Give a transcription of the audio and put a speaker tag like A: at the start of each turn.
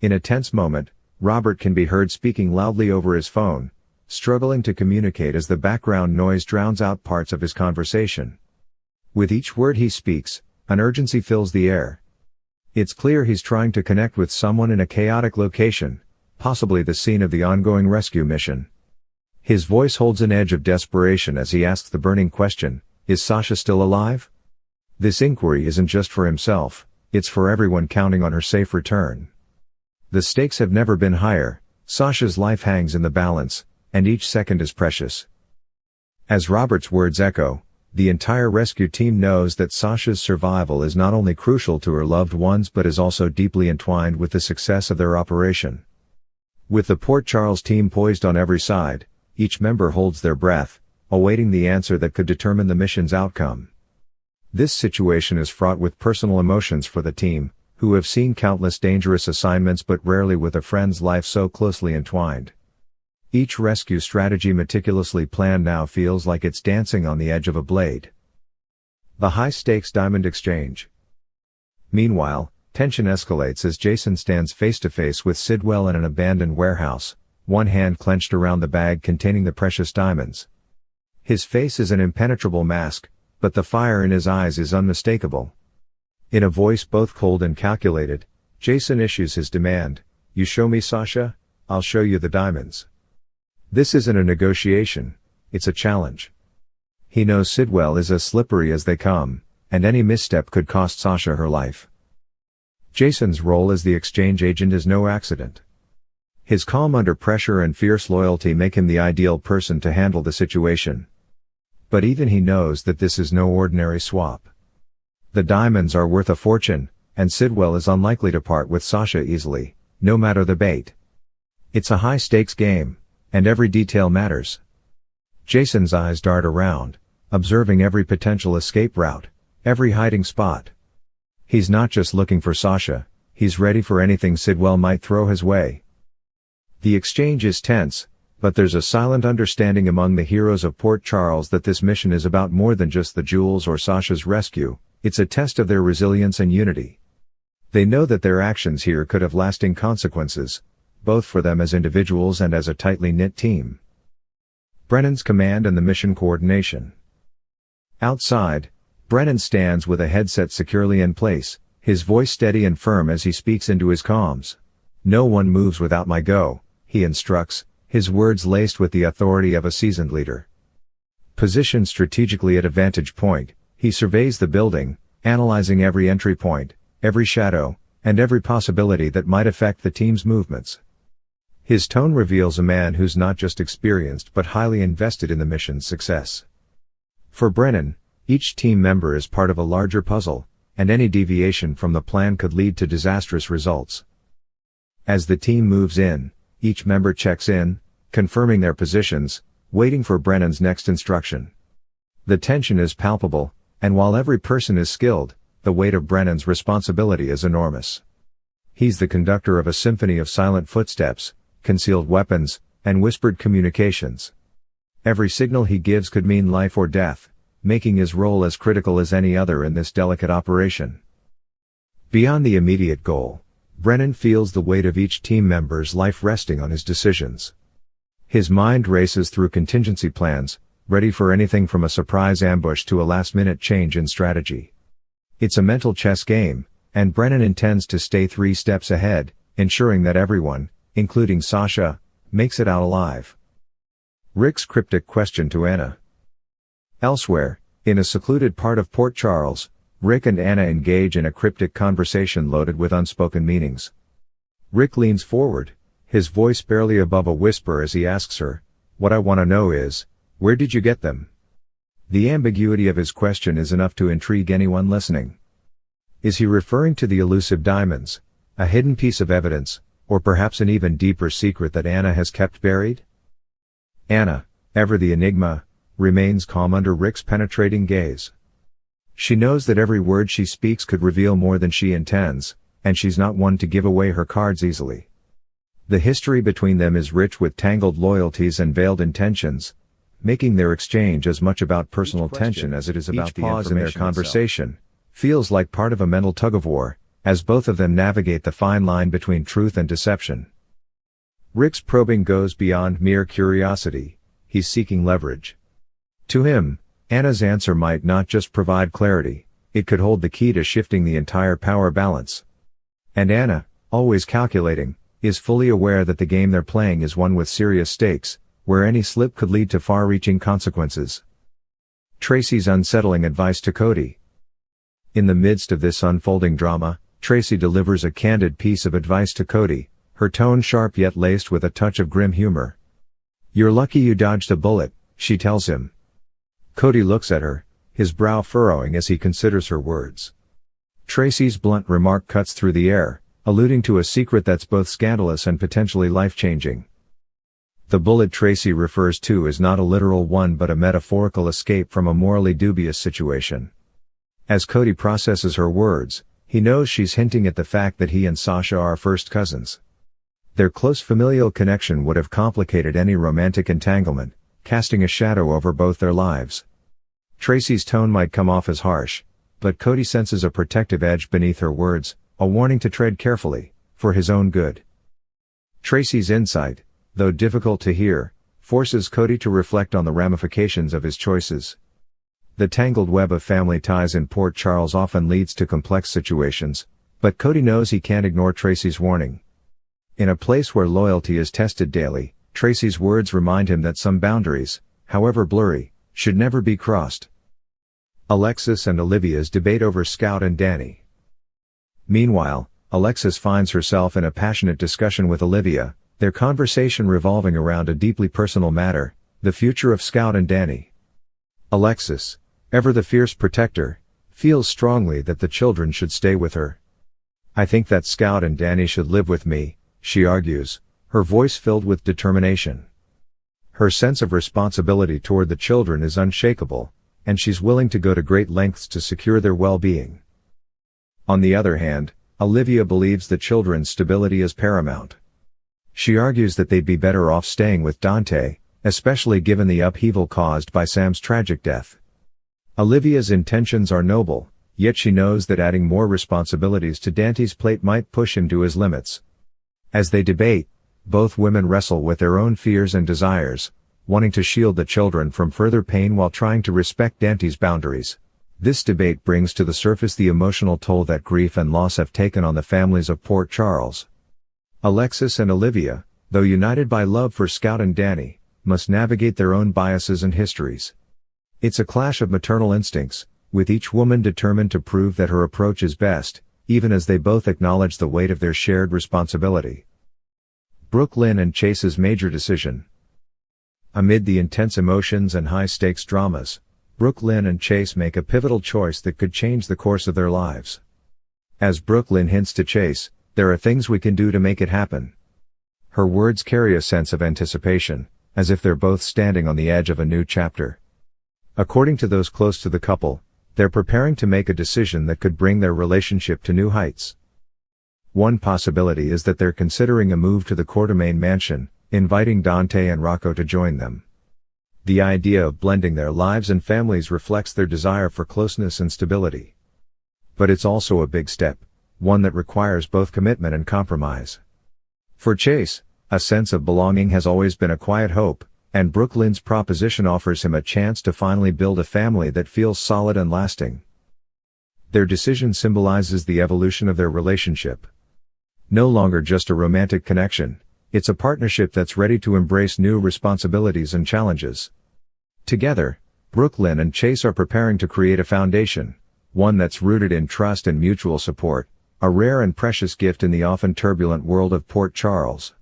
A: In a tense moment, Robert can be heard speaking loudly over his phone, struggling to communicate as the background noise drowns out parts of his conversation. With each word he speaks, an urgency fills the air. It's clear he's trying to connect with someone in a chaotic location, possibly the scene of the ongoing rescue mission. His voice holds an edge of desperation as he asks the burning question, is Sasha still alive? This inquiry isn't just for himself, it's for everyone counting on her safe return. The stakes have never been higher, Sasha's life hangs in the balance, and each second is precious. As Robert's words echo, the entire rescue team knows that Sasha's survival is not only crucial to her loved ones but is also deeply entwined with the success of their operation. With the Port Charles team poised on every side, each member holds their breath, awaiting the answer that could determine the mission's outcome. This situation is fraught with personal emotions for the team, who have seen countless dangerous assignments but rarely with a friend's life so closely entwined. Each rescue strategy meticulously planned now feels like it's dancing on the edge of a blade. The high-stakes diamond exchange. Meanwhile, tension escalates as Jason stands face-to-face with Sidwell in an abandoned warehouse, one hand clenched around the bag containing the precious diamonds. His face is an impenetrable mask, but the fire in his eyes is unmistakable. In a voice both cold and calculated, Jason issues his demand, "You show me Sasha, I'll show you the diamonds." This isn't a negotiation, it's a challenge. He knows Sidwell is as slippery as they come, and any misstep could cost Sasha her life. Jason's role as the exchange agent is no accident. His calm under pressure and fierce loyalty make him the ideal person to handle the situation. But even he knows that this is no ordinary swap. The diamonds are worth a fortune, and Sidwell is unlikely to part with Sasha easily, no matter the bait. It's a high-stakes game, and every detail matters. Jason's eyes dart around, observing every potential escape route, every hiding spot. He's not just looking for Sasha, he's ready for anything Sidwell might throw his way. The exchange is tense, but there's a silent understanding among the heroes of Port Charles that this mission is about more than just the jewels or Sasha's rescue, it's a test of their resilience and unity. They know that their actions here could have lasting consequences, both for them as individuals and as a tightly knit team. Brennan's command and the mission coordination. Outside, Brennan stands with a headset securely in place, his voice steady and firm as he speaks into his comms. "No one moves without my go," he instructs, his words laced with the authority of a seasoned leader. Positioned strategically at a vantage point, he surveys the building, analyzing every entry point, every shadow, and every possibility that might affect the team's movements. His tone reveals a man who's not just experienced but highly invested in the mission's success. For Brennan, each team member is part of a larger puzzle, and any deviation from the plan could lead to disastrous results. As the team moves in, each member checks in, confirming their positions, waiting for Brennan's next instruction. The tension is palpable, and while every person is skilled, the weight of Brennan's responsibility is enormous. He's the conductor of a symphony of silent footsteps, concealed weapons, and whispered communications. Every signal he gives could mean life or death, making his role as critical as any other in this delicate operation. Beyond the immediate goal, Brennan feels the weight of each team member's life resting on his decisions. His mind races through contingency plans, ready for anything from a surprise ambush to a last-minute change in strategy. It's a mental chess game, and Brennan intends to stay 3 steps ahead, ensuring that everyone, including Sasha, makes it out alive. Rick's cryptic question to Anna. Elsewhere, in a secluded part of Port Charles, Rick and Anna engage in a cryptic conversation loaded with unspoken meanings. Rick leans forward, his voice barely above a whisper as he asks her, "What I want to know is, where did you get them?" The ambiguity of his question is enough to intrigue anyone listening. Is he referring to the elusive diamonds, a hidden piece of evidence, or perhaps an even deeper secret that Anna has kept buried? Anna, ever the enigma, remains calm under Rick's penetrating gaze. She knows that every word she speaks could reveal more than she intends, and she's not one to give away her cards easily. The history between them is rich with tangled loyalties and veiled intentions, making their exchange as much about personal tension as it is about the information in their conversation. Feels like part of a mental tug-of-war, as both of them navigate the fine line between truth and deception. Rick's probing goes beyond mere curiosity, he's seeking leverage. To him, Anna's answer might not just provide clarity, it could hold the key to shifting the entire power balance. And Anna, always calculating, is fully aware that the game they're playing is one with serious stakes, where any slip could lead to far-reaching consequences. Tracy's unsettling advice to Cody. In the midst of this unfolding drama, Tracy delivers a candid piece of advice to Cody, her tone sharp yet laced with a touch of grim humor. "You're lucky you dodged a bullet," she tells him. Cody looks at her, his brow furrowing as he considers her words. Tracy's blunt remark cuts through the air, alluding to a secret that's both scandalous and potentially life-changing. The bullet Tracy refers to is not a literal one but a metaphorical escape from a morally dubious situation. As Cody processes her words, he knows she's hinting at the fact that he and Sasha are first cousins. Their close familial connection would have complicated any romantic entanglement, casting a shadow over both their lives. Tracy's tone might come off as harsh, but Cody senses a protective edge beneath her words, a warning to tread carefully, for his own good. Tracy's insight, though difficult to hear, forces Cody to reflect on the ramifications of his choices. The tangled web of family ties in Port Charles often leads to complex situations, but Cody knows he can't ignore Tracy's warning. In a place where loyalty is tested daily, Tracy's words remind him that some boundaries, however blurry, should never be crossed. Alexis and Olivia's debate over Scout and Danny. Meanwhile, Alexis finds herself in a passionate discussion with Olivia, their conversation revolving around a deeply personal matter, the future of Scout and Danny. Alexis, ever the fierce protector, feels strongly that the children should stay with her. "I think that Scout and Danny should live with me," she argues, her voice filled with determination. Her sense of responsibility toward the children is unshakable, and she's willing to go to great lengths to secure their well-being. On the other hand, Olivia believes the children's stability is paramount. She argues that they'd be better off staying with Dante, especially given the upheaval caused by Sam's tragic death. Olivia's intentions are noble, yet she knows that adding more responsibilities to Dante's plate might push him to his limits. As they debate, both women wrestle with their own fears and desires, wanting to shield the children from further pain while trying to respect Dante's boundaries. This debate brings to the surface the emotional toll that grief and loss have taken on the families of Port Charles. Alexis and Olivia, though united by love for Scout and Danny, must navigate their own biases and histories. It's a clash of maternal instincts, with each woman determined to prove that her approach is best, even as they both acknowledge the weight of their shared responsibility. Brooke Lynn and Chase's major decision. Amid the intense emotions and high-stakes dramas, Brooke Lynn and Chase make a pivotal choice that could change the course of their lives. As Brooke Lynn hints to Chase, "There are things we can do to make it happen." Her words carry a sense of anticipation, as if they're both standing on the edge of a new chapter. According to those close to the couple, they're preparing to make a decision that could bring their relationship to new heights. One possibility is that they're considering a move to the Quartermaine mansion, inviting Dante and Rocco to join them. The idea of blending their lives and families reflects their desire for closeness and stability. But it's also a big step, one that requires both commitment and compromise. For Chase, a sense of belonging has always been a quiet hope, and Brooke Lynn's proposition offers him a chance to finally build a family that feels solid and lasting. Their decision symbolizes the evolution of their relationship. No longer just a romantic connection, it's a partnership that's ready to embrace new responsibilities and challenges. Together, Brooke Lynn and Chase are preparing to create a foundation, one that's rooted in trust and mutual support, a rare and precious gift in the often turbulent world of Port Charles.